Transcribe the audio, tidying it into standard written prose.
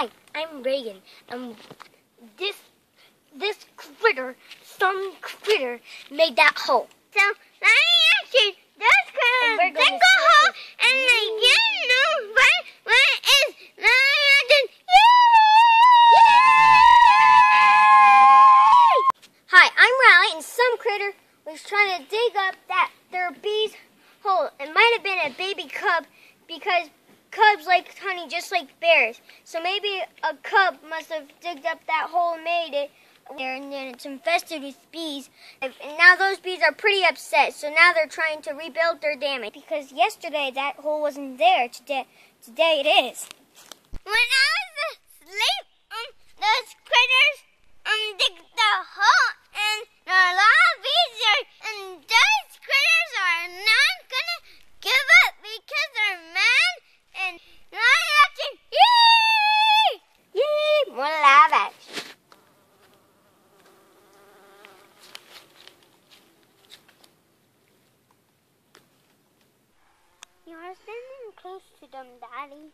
Hi, I'm Raegan, and this critter made that hole. So let me ask you, this critter dig a hole and they didn't know what is Raegan. Hi, I'm Riley, and some critter was trying to dig up their bee's hole. It might have been a baby cub because cubs like honey just like bears. So maybe a cub must have digged up that hole and made it there, and then it's infested with bees. And now those bees are pretty upset, so now they're trying to rebuild their damage. Because yesterday that hole wasn't there. Today it is. When I was asleep, those critters dig the hole and there are a lot of bees there, and those critters are not gonna give up because they're mad and not acting. Yay! Yay! More live action. You're standing close to them, Daddy.